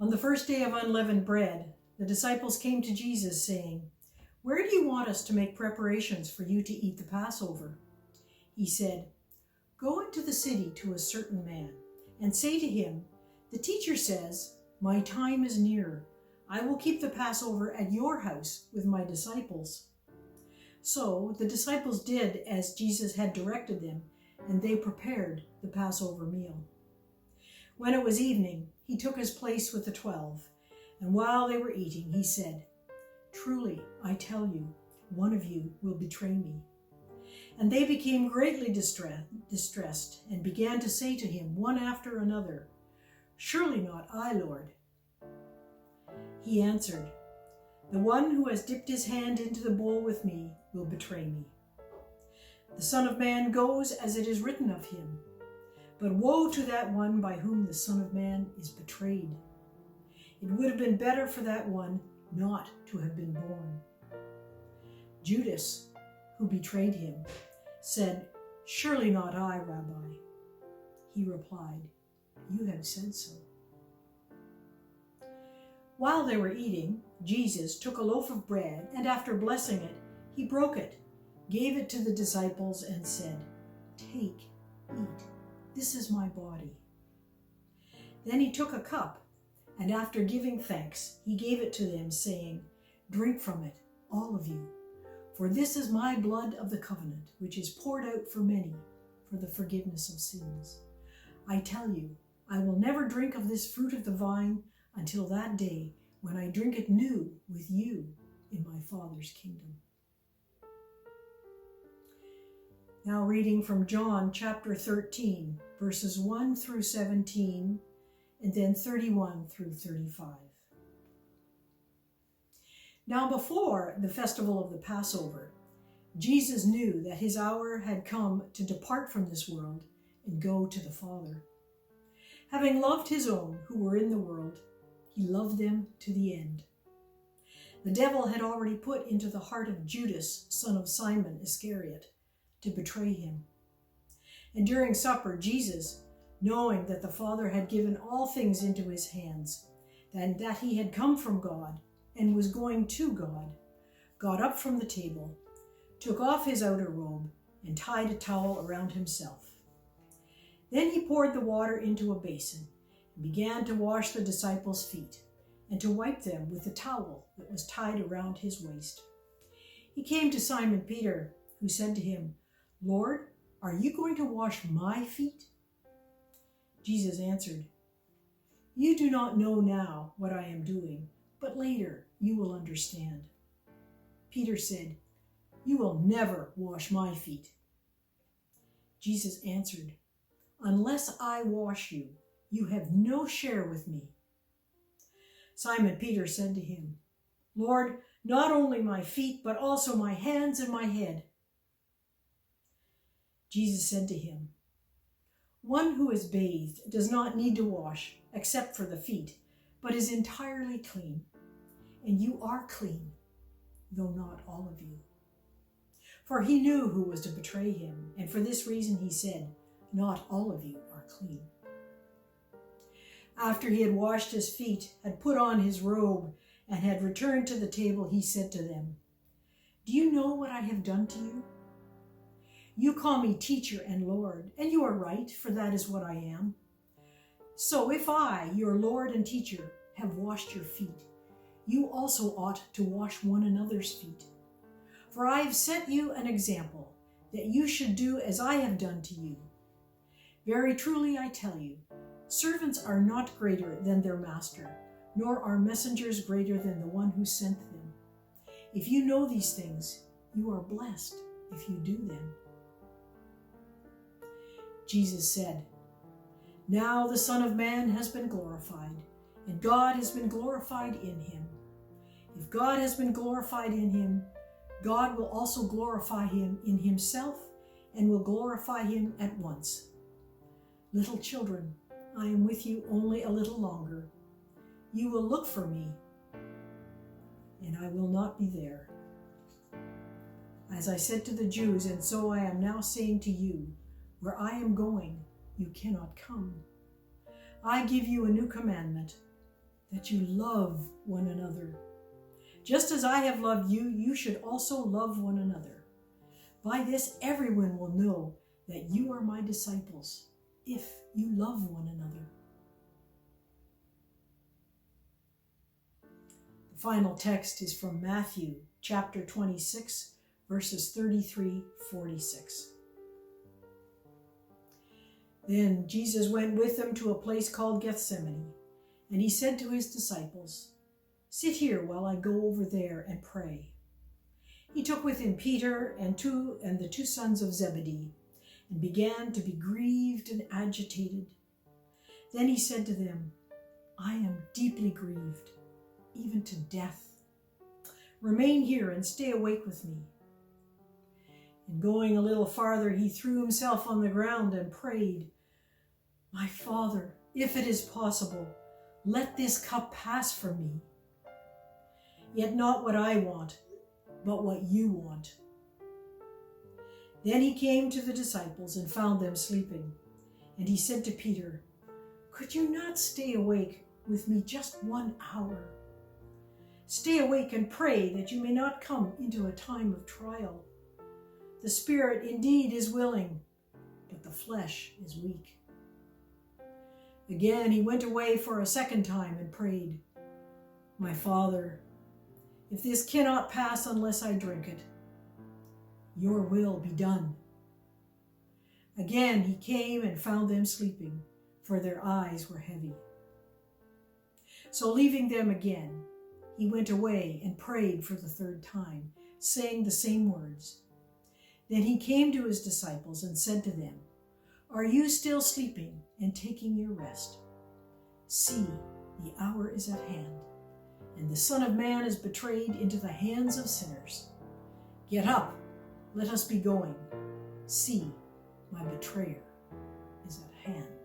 On the first day of unleavened bread, the disciples came to Jesus saying, "Where do you want us to make preparations for you to eat the Passover?" He said, "Go into the city to a certain man and say to him, 'The teacher says, my time is near. I will keep the Passover at your house with my disciples.'" So the disciples did as Jesus had directed them, and they prepared the Passover meal. When it was evening, he took his place with the 12, and while they were eating, he said, "Truly, I tell you, one of you will betray me." And they became greatly distressed and began to say to him one after another, "Surely not I, Lord." He answered, "The one who has dipped his hand into the bowl with me will betray me. The Son of Man goes as it is written of him, but woe to that one by whom the Son of Man is betrayed. It would have been better for that one not to have been born." Judas, who betrayed him, said, "Surely not I, Rabbi." He replied, "You have said so." While they were eating, Jesus took a loaf of bread, and after blessing it, he broke it, gave it to the disciples, and said, "Take, eat, this is my body." Then he took a cup, and after giving thanks, he gave it to them, saying, "Drink from it, all of you, for this is my blood of the covenant, which is poured out for many for the forgiveness of sins. I tell you, I will never drink of this fruit of the vine until that day when I drink it new with you in my Father's kingdom." Now reading from John chapter 13, verses 1 through 17, and then 31 through 35. Now before the festival of the Passover, Jesus knew that his hour had come to depart from this world and go to the Father. Having loved his own who were in the world, he loved them to the end. The devil had already put into the heart of Judas, son of Simon Iscariot, to betray him. And during supper, Jesus, knowing that the Father had given all things into his hands, and that he had come from God and was going to God, got up from the table, took off his outer robe, and tied a towel around himself. Then he poured the water into a basin and began to wash the disciples' feet and to wipe them with the towel that was tied around his waist. He came to Simon Peter, who said to him, "Lord, are you going to wash my feet?" Jesus answered, "You do not know now what I am doing, but later you will understand." Peter said, "You will never wash my feet." Jesus answered, "Unless I wash you, you have no share with me." Simon Peter said to him, "Lord, not only my feet, but also my hands and my head." Jesus said to him, "One who is bathed does not need to wash except for the feet, but is entirely clean. And you are clean, though not all of you." For he knew who was to betray him, and for this reason he said, "Not all of you are clean." After he had washed his feet, had put on his robe, and had returned to the table, he said to them, "Do you know what I have done to you? You call me teacher and Lord, and you are right, for that is what I am. So if I, your Lord and teacher, have washed your feet, you also ought to wash one another's feet. For I have set you an example, that you should do as I have done to you. Very truly I tell you, servants are not greater than their master, nor are messengers greater than the one who sent them. If you know these things, you are blessed if you do them." Jesus said, "Now the Son of Man has been glorified, and God has been glorified in him. If God has been glorified in him, God will also glorify him in himself and will glorify him at once. Little children, I am with you only a little longer. You will look for me, and I will not be there. As I said to the Jews, and so I am now saying to you, where I am going, you cannot come. I give you a new commandment, that you love one another. Just as I have loved you, you should also love one another. By this, everyone will know that you are my disciples, if you love one another. The final text is from Matthew chapter 26, verses 33-46. Then Jesus went with them to a place called Gethsemane, and he said to his disciples, "Sit here while I go over there and pray." He took with him Peter and the two sons of Zebedee, and began to be grieved and agitated. Then he said to them, "I am deeply grieved, even to death. Remain here and stay awake with me." And going a little farther, he threw himself on the ground and prayed, "My Father, if it is possible, let this cup pass from me. Yet not what I want, but what you want." Then he came to the disciples and found them sleeping. And he said to Peter, "Could you not stay awake with me just 1 hour? Stay awake and pray that you may not come into a time of trial. The spirit indeed is willing, but the flesh is weak." Again he went away for a second time and prayed, "My Father, if this cannot pass unless I drink it, your will be done." Again he came and found them sleeping, for their eyes were heavy. So leaving them again, he went away and prayed for the third time, saying the same words. Then he came to his disciples and said to them, "Are you still sleeping and taking your rest? See, the hour is at hand, and the Son of Man is betrayed into the hands of sinners. Get up, let us be going. See, my betrayer is at hand."